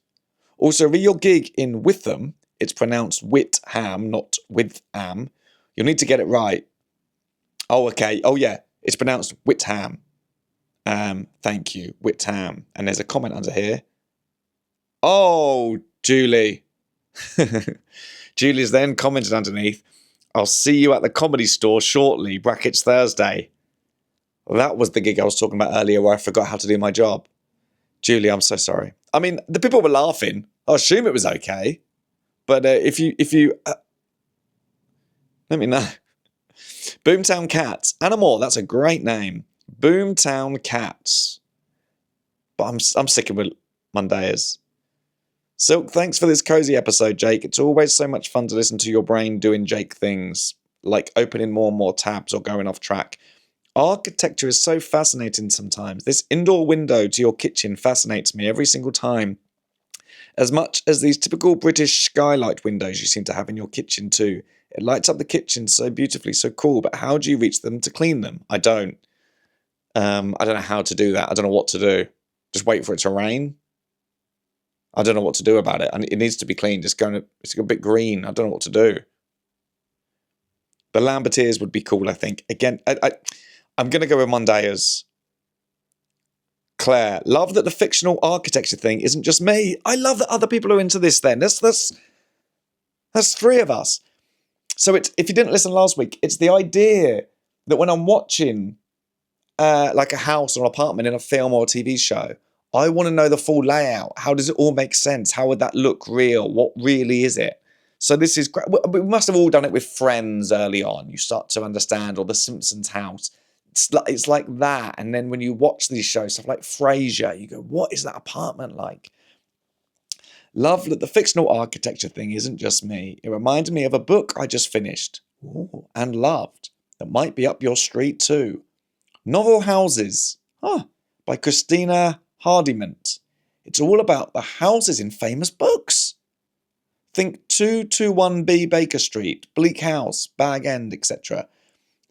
Also, read your gig in Witham. It's pronounced Witham, not Witham. You'll need to get it right. Oh, okay. Oh, yeah. It's pronounced Witham. Thank you. Witham. And there's a comment under here. Oh, Julie. Julie's then commented underneath, I'll see you at the Comedy Store shortly, brackets Thursday. Well, that was the gig I was talking about earlier where I forgot how to do my job. Julie, I'm so sorry. I mean, the people were laughing. I assume it was okay. But if you let me know. Boomtown Cats. Animal, that's a great name. Boomtown Cats. But I'm sticking with Mondayas. Silk, thanks for this cozy episode, Jake. It's always so much fun to listen to your brain doing Jake things, like opening more and more tabs or going off track. Architecture is so fascinating sometimes. This indoor window to your kitchen fascinates me every single time. As much as these typical British skylight windows you seem to have in your kitchen too. It lights up the kitchen so beautifully, so cool, but how do you reach them to clean them? I don't. I don't know how to do that. I don't know what to do. Just wait for it to rain? I don't know what to do about it. And it needs to be cleaned. It's a bit green. I don't know what to do. The Lambertiers would be cool, I think. Again, I'm going to go with Mondays. Claire, love that the fictional architecture thing isn't just me. I love that other people are into this then. That's three of us. So it's, if you didn't listen last week, it's the idea that when I'm watching like a house or an apartment in a film or a TV show, I want to know the full layout. How does it all make sense? How would that look real? What really is it? So this is great. We must have all done it with Friends early on. You start to understand, or The Simpsons house. It's like that. And then when you watch these shows, stuff like Frasier, you go, what is that apartment like? Love that the fictional architecture thing isn't just me. It reminded me of a book I just finished and loved that might be up your street too. Novel Houses by Christina Hardiment. It's all about the houses in famous books. Think 221B Baker Street, Bleak House, Bag End, etc.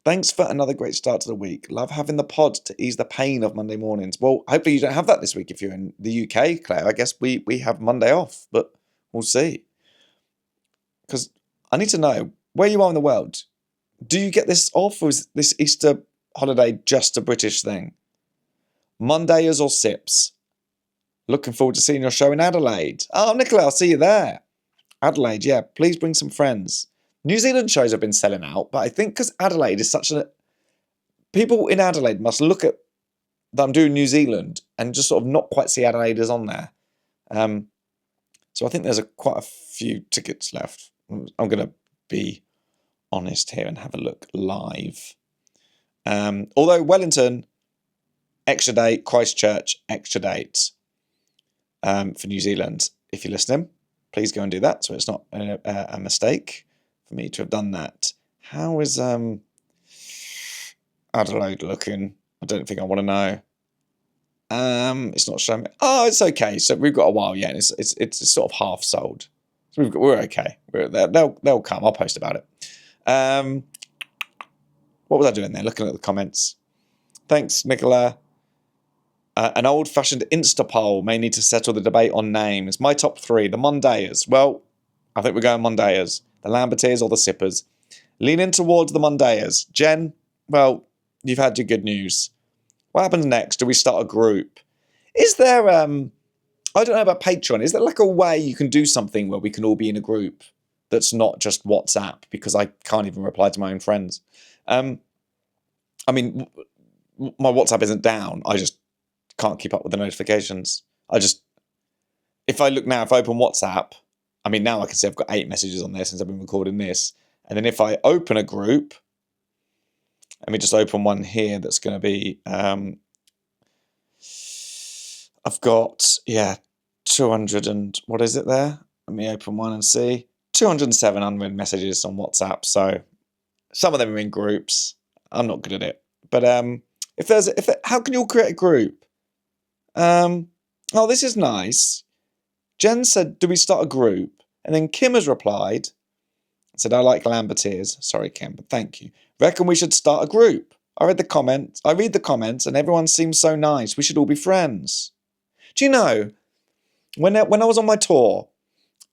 Thanks for another great start to the week. Love having the pod to ease the pain of Monday mornings. Well, hopefully you don't have that this week if you're in the UK, Claire. I guess we have Monday off, but we'll see. Because I need to know where you are in the world. Do you get this off, or is this Easter holiday just a British thing? Mondayers or sips? Looking forward to seeing your show in Adelaide. Oh, Nicola, I'll see you there. Adelaide, yeah, please bring some friends. New Zealand shows have been selling out, but I think because Adelaide is such a... People in Adelaide must look at that I'm doing New Zealand and just sort of not quite see Adelaide as on there. So I think there's quite a few tickets left. I'm going to be honest here and have a look live. Although Wellington, extra date, Christchurch, extra date for New Zealand. If you're listening, please go and do that so it's not a mistake for me to have done that. How is Adelaide looking? I don't think I want to know. It's not showing me. Oh, it's okay. So we've got a while yet. And it's sort of half sold. So we're okay. They'll come. I'll post about it. What was I doing there? Looking at the comments. Thanks, Nicola. An old-fashioned Insta poll may need to settle the debate on names. My top three, the Mondayers. Well, I think we're going Mondayers. The Lambertiers or the Sippers. Leaning towards the Mondayers. Jen, well, you've had your good news. What happens next? Do we start a group? Is there, I don't know about Patreon. Is there like a way you can do something where we can all be in a group that's not just WhatsApp? Because I can't even reply to my own friends. I mean, my WhatsApp isn't down. I just can't keep up with the notifications. If I look now, if I open WhatsApp, I mean, now I can see I've got 8 messages on there since I've been recording this. And then if I open a group, let me just open one here that's going to be, I've got, 200 and, what is it there? Let me open one and see. 207 unread messages on WhatsApp. So some of them are in groups. I'm not good at it. But how can you all create a group? Oh, this is nice. Jen said, do we start a group? And then Kim has replied, said, I like Lambertiers. Sorry, Kim, but thank you. Reckon we should start a group. I read the comments and everyone seems so nice. We should all be friends. Do you know, when I was on my tour,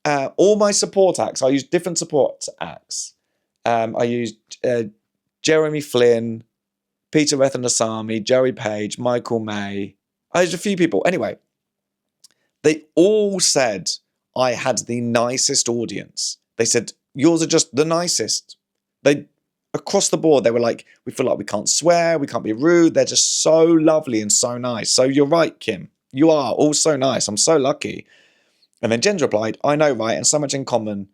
all my support acts, I used different support acts. I used Jeremy Flynn, Peter Rethanasamy, Jerry Page, Michael May. I used a few people. Anyway, they all said I had the nicest audience. They said, yours are just the nicest. Across the board, they were like, we feel like we can't swear, we can't be rude. They're just so lovely and so nice. So you're right, Kim. You are all so nice. I'm so lucky. And then Jen replied, I know, right? And so much in common.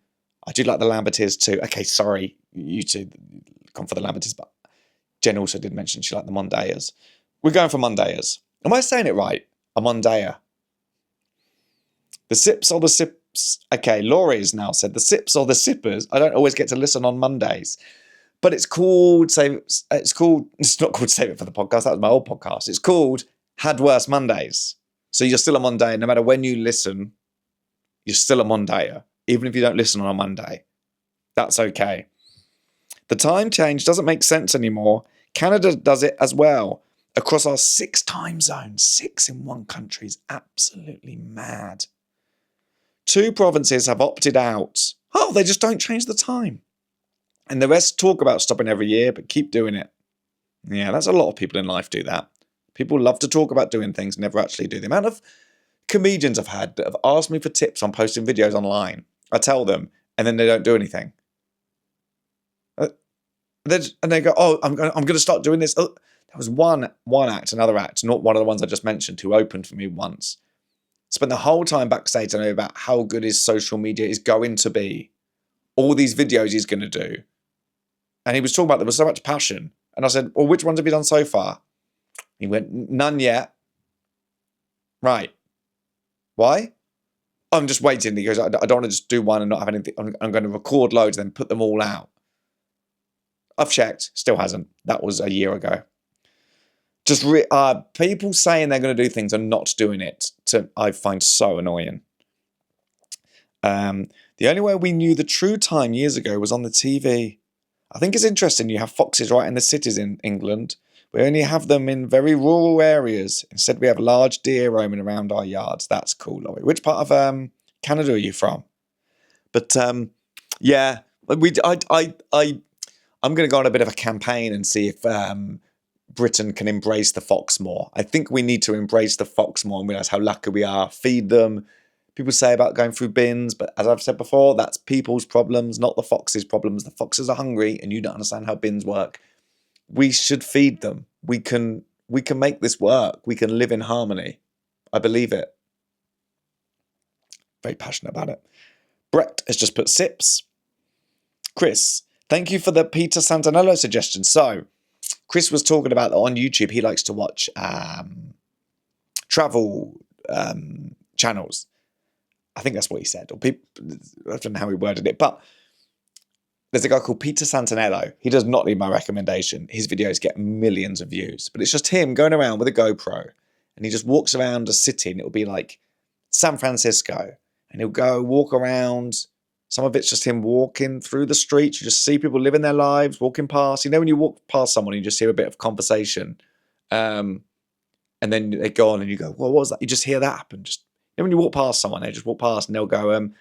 I do like the Lambertiers too. Okay, sorry, you two come for the Lambertiers, but Jen also did mention she liked the Mondayers. We're going for Mondayers. Am I saying it right? A Mondayer. The sips or the sips. Okay, Laurie's now said the sips or the sippers. I don't always get to listen on Mondays. But it's called it's not called Save It for the Podcast. That was my old podcast. It's called Had Worse Mondays. So you're still a Monday. No matter when you listen, you're still a Mondayer. Even if you don't listen on a Monday. That's okay. The time change doesn't make sense anymore. Canada does it as well. Across our 6 time zones. 6 in one country is absolutely mad. 2 provinces have opted out. Oh, they just don't change the time. And the rest talk about stopping every year, but keep doing it. Yeah, that's a lot of people in life do that. People love to talk about doing things, never actually do. The amount of comedians I've had that have asked me for tips on posting videos online. I tell them, and then they don't do anything. And they go, oh, I'm going to start doing this. Oh, there was another act, not one of the ones I just mentioned, who opened for me once. Spent the whole time backstage telling me about how good his social media is going to be. All these videos he's going to do. And he was talking about them with so much passion. And I said, well, which ones have you done so far? He went, none yet. Right. Why? I'm just waiting. He goes, I don't want to just do one and not have anything. I'm going to record loads and then put them all out. I've checked. Still hasn't. That was a year ago. Just people saying they're going to do things and not doing it, I find so annoying. The only way we knew the true time years ago was on the TV. I think it's interesting you have foxes right in the cities in England. We only have them in very rural areas. Instead, we have large deer roaming around our yards. That's cool, Laurie. Which part of Canada are you from? But yeah, I'm going to go on a bit of a campaign and see if Britain can embrace the fox more. I think we need to embrace the fox more and realise how lucky we are. Feed them. People say about going through bins, but as I've said before, that's people's problems, not the foxes' problems. The foxes are hungry and you don't understand how bins work. We should feed them. We can make this work. We can live in harmony. I believe it. Very passionate about it. Brett has just put sips. Chris, thank you for the Peter Santanello suggestion. So, Chris was talking about that on YouTube. He likes to watch travel channels. I think that's what he said. Or people, I don't know how he worded it, but there's a guy called Peter Santanello. He does not need my recommendation. His videos get millions of views, but it's just him going around with a GoPro, and he just walks around a city, and it'll be like San Francisco, and he'll go walk around. Some of it's just him walking through the streets. You just see people living their lives, walking past. You know, when you walk past someone, you just hear a bit of conversation, and then they go on, and you go, "Well, what was that?" You just hear that happen. Just when you walk past someone, they just walk past, and they'll go, and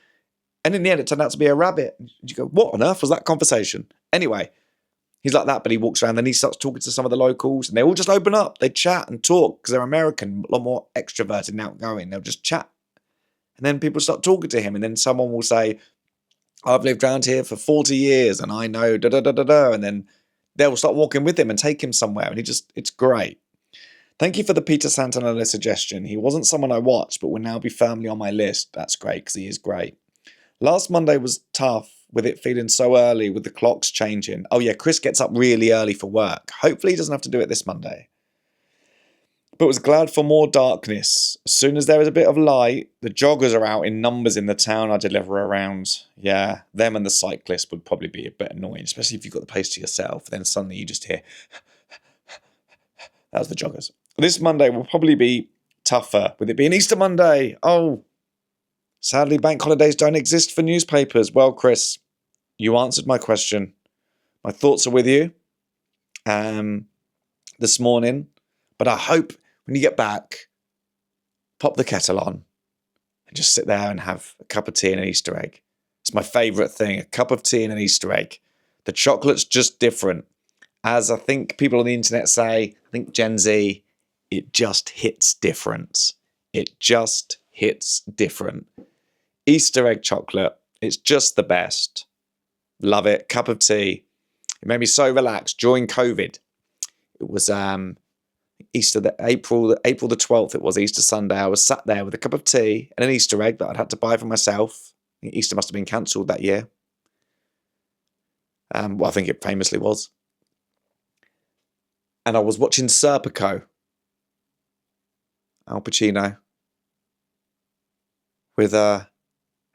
in the end, it turned out to be a rabbit. And you go, what on earth was that conversation? Anyway, he's like that, but he walks around, then he starts talking to some of the locals, and they all just open up. They chat and talk because they're American, a lot more extroverted and outgoing. They'll just chat. And then people start talking to him, and then someone will say, I've lived around here for 40 years, and I know da-da-da-da-da. And then they'll start walking with him and take him somewhere, and it's great. Thank you for the Peter Santanello suggestion. He wasn't someone I watched, but will now be firmly on my list. That's great, because he is great. Last Monday was tough with it feeling so early with the clocks changing. Oh yeah, Chris gets up really early for work. Hopefully he doesn't have to do it this Monday. But was glad for more darkness. As soon as there is a bit of light, the joggers are out in numbers in the town I deliver around. Yeah, them and the cyclists would probably be a bit annoying, especially if you've got the place to yourself. Then suddenly you just hear, that's the joggers. This Monday will probably be tougher with it being Easter Monday. Oh, sadly, bank holidays don't exist for newspapers. Well, Chris, you answered my question. My thoughts are with you this morning. But I hope when you get back, pop the kettle on and just sit there and have a cup of tea and an Easter egg. It's my favourite thing, a cup of tea and an Easter egg. The chocolate's just different. As I think people on the internet say, I think Gen Z, it just hits different. It just hits different. Easter egg chocolate, it's just the best. Love it. Cup of tea. It made me so relaxed during COVID. It was April the 12th. It was Easter Sunday. I was sat there with a cup of tea and an Easter egg that I'd had to buy for myself. I think Easter must have been cancelled that year. Well, I think it famously was. And I was watching Serpico, Al Pacino, with an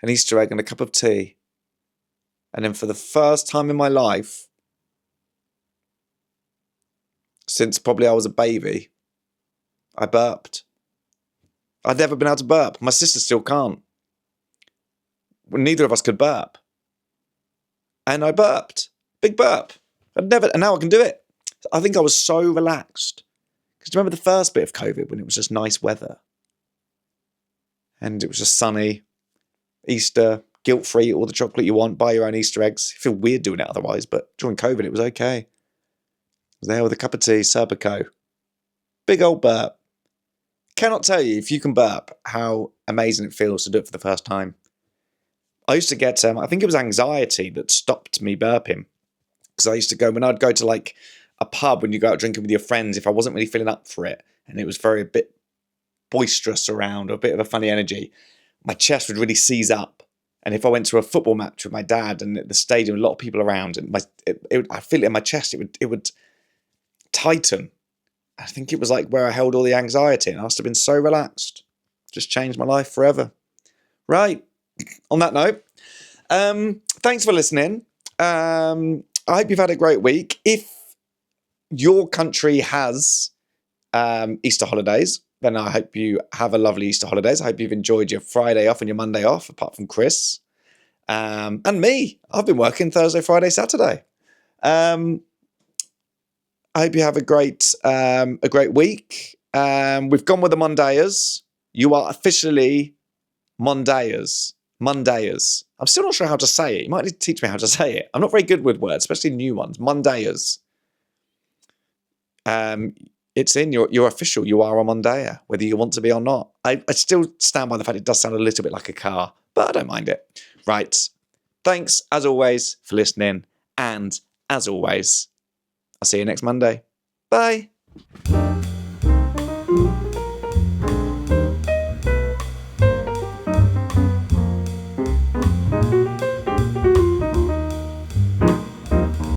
Easter egg and a cup of tea. And then for the first time in my life, since probably I was a baby. I burped. I'd never been able to burp. My sister still can't. Neither of us could burp. And I burped. Big burp. And now I can do it. I think I was so relaxed. Because remember the first bit of COVID when it was just nice weather? And it was just sunny. Easter, guilt-free, all the chocolate you want, buy your own Easter eggs. You feel weird doing it otherwise, but during COVID it was okay. I was there with a cup of tea, Serpico. Big old burp. Cannot tell you, if you can burp, how amazing it feels to do it for the first time. I used to get, I think it was anxiety that stopped me burping. Because I used to go, when I'd go to like a pub when you go out drinking with your friends, if I wasn't really feeling up for it, and it was a bit boisterous around, or a bit of a funny energy, my chest would really seize up. And if I went to a football match with my dad and at the stadium, a lot of people around, and I feel it in my chest, it would tighten. I think it was like where I held all the anxiety, and I must have been so relaxed. Just changed my life forever. Right. On that note, thanks for listening. I hope you've had a great week. If your country has Easter holidays, then I hope you have a lovely Easter holidays. I hope you've enjoyed your Friday off and your Monday off, apart from Chris. And me. I've been working Thursday, Friday, Saturday. I hope you have a great week. We've gone with the Mondayers. You are officially Mondayers. Mondayers. I'm still not sure how to say it. You might need to teach me how to say it. I'm not very good with words, especially new ones. Mondayers. It's in. You're official. You are a Mondayer, whether you want to be or not. I still stand by the fact it does sound a little bit like a car, but I don't mind it. Right. Thanks, as always, for listening. And, as always, I'll see you next Monday. Bye.